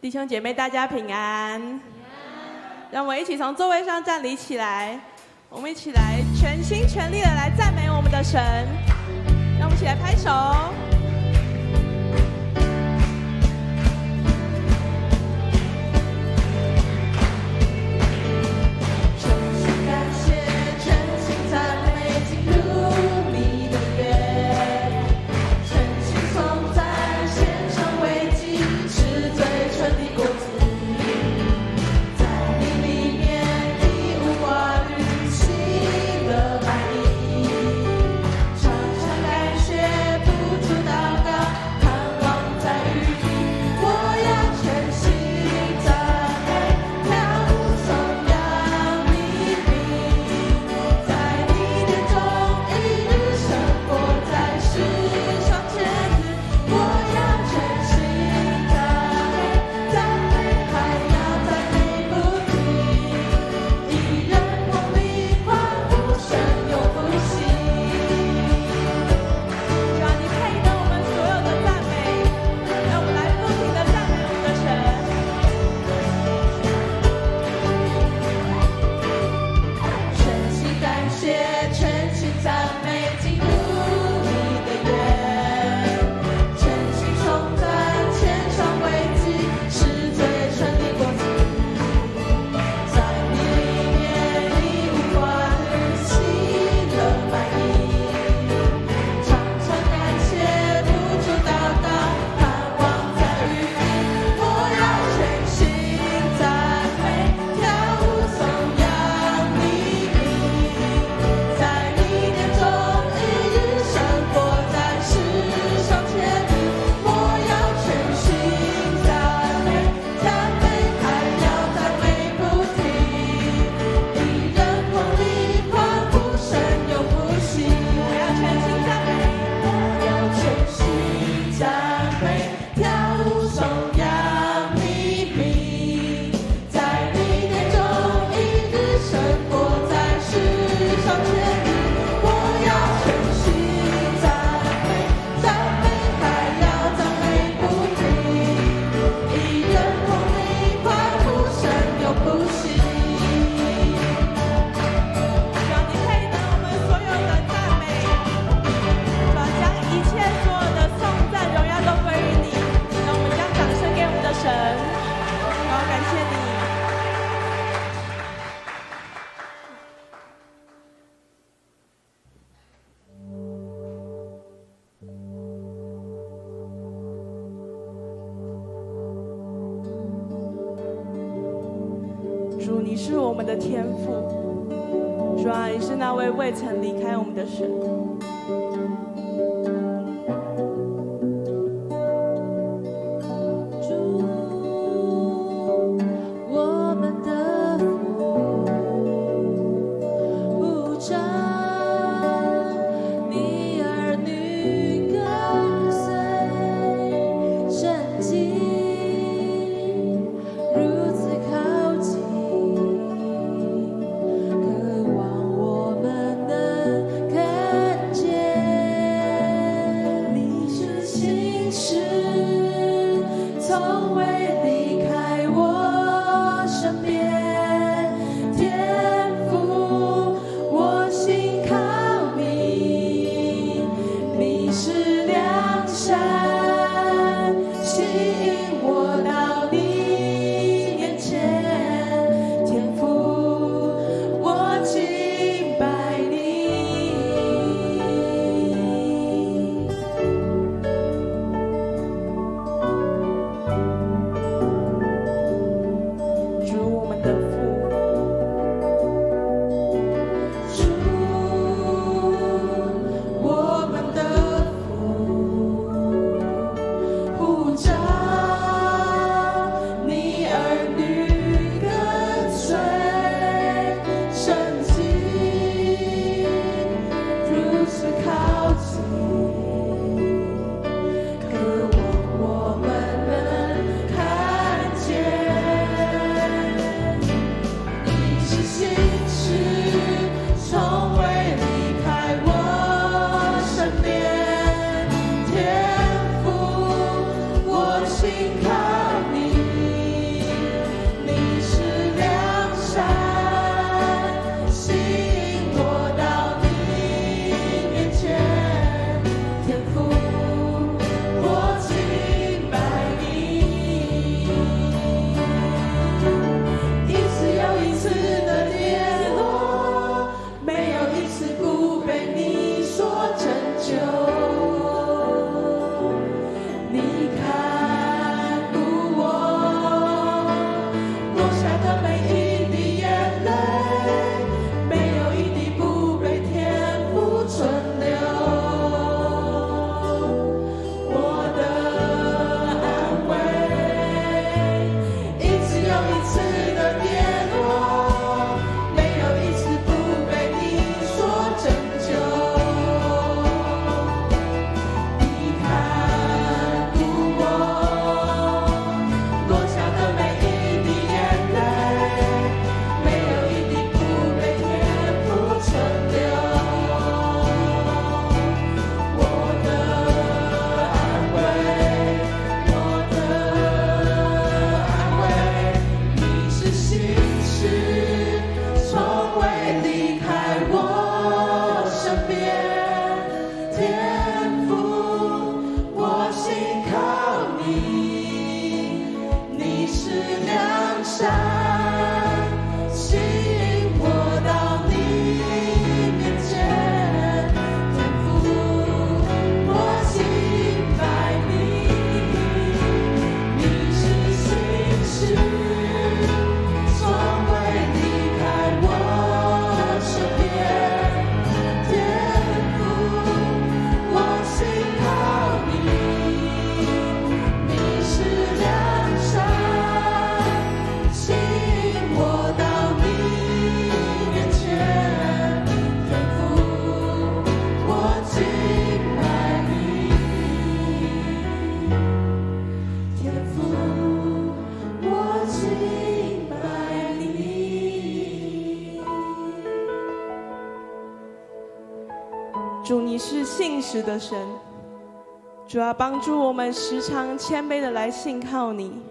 弟兄姐妹，大家平安。让我们一起从座位上站立起来，我们一起来全心全力的来赞美我们的神。让我们一起来拍手。主，你是我们的天父，主啊，你是那位未曾离开我们的神。看见。主，你是信实的神，主要帮助我们时常谦卑的来信靠你。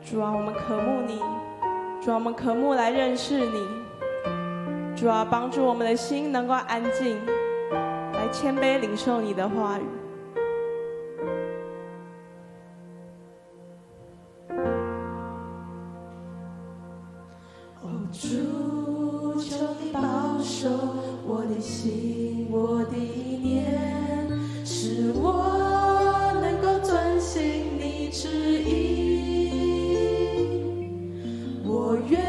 主啊，我们渴慕你；主啊，我们渴慕来认识你；主啊，帮助我们的心能够安静，来谦卑领受你的话语。哦，主，求你保守我的心，我的念，使我能够遵行你旨意。我愿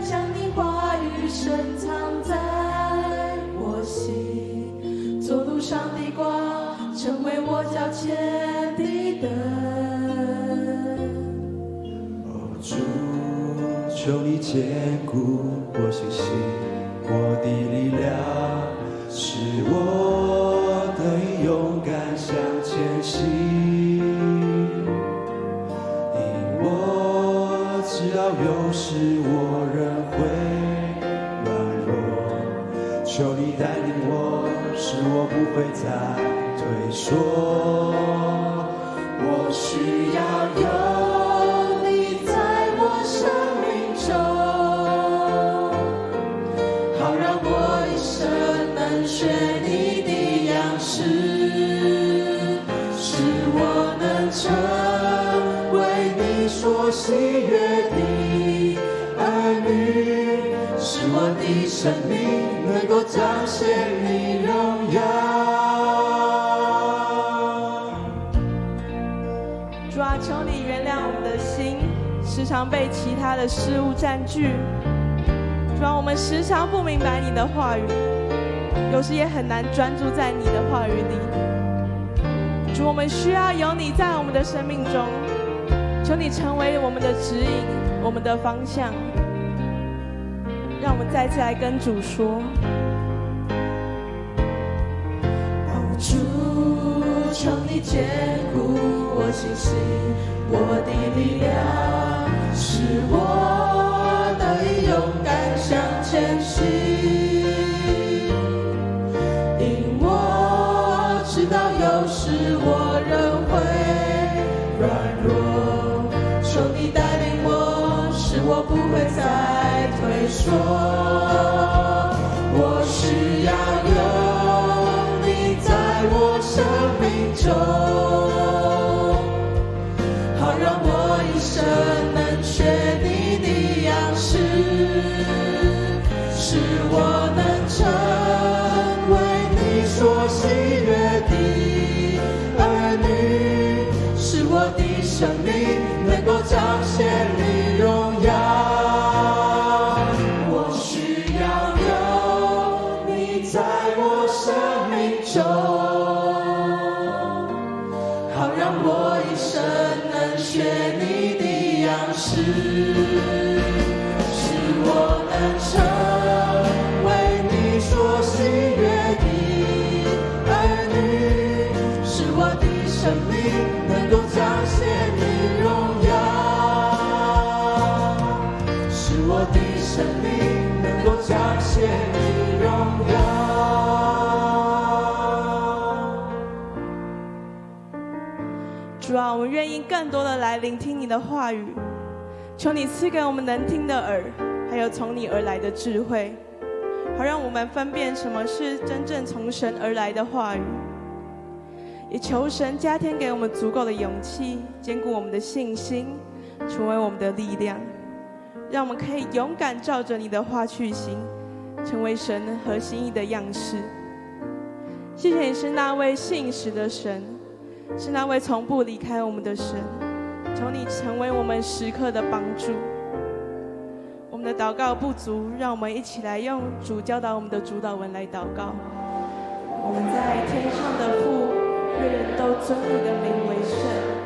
将你话语深藏在我心，做路上的光，成为我脚前的灯。哦，主，求你坚固我信心，我的力量，使我得以勇敢向前行。知道有时我仍会软弱，求你带领我，使我不会再退缩。我需要有你在我生命中，好让我一生能学你的样式，使我能成为你所喜悦的儿女，使我的生命能够彰显你荣耀。主啊，求你原谅我们的心，时常被其他的事物占据。主啊，我们时常不明白你的话语，有时也很难专注在你的话语里。主，我们需要有你在我们的生命中，求你成为我们的指引，我们的方向。让我们再次来跟主说：哦，主，求你坚固我信心，我的力量，使我得以勇敢向前行。因我知道有时我仍会软弱，求你带领我，使我不会再退缩。我需要有你在我生命中，好让我一生能学你的样式，使我能成为你所喜悦的儿女，使我的生命能够彰显你荣耀。我需要有你在我生命中，好让我一生能学你的样式，使我能成为你所喜悦的儿女，使我的生命能够彰显你荣耀，使我的生命能够彰显你荣耀。主啊，我们愿意更多的来聆听你的话语，求你赐给我们能听的耳，还有从你而来的智慧，好让我们分辨什么是真正从神而来的话语。也求神加添给我们足够的勇气，坚固我们的信心，成为我们的力量，让我们可以勇敢照着你的话去行，成为神合心意的样式。谢谢你是那位信实的神，是那位从不离开我们的神，求你成为我们时刻的帮助。我们的祷告不足，让我们一起来用主教导我们的主祷文来祷告。我们在天上的父，愿人都尊你的名为圣。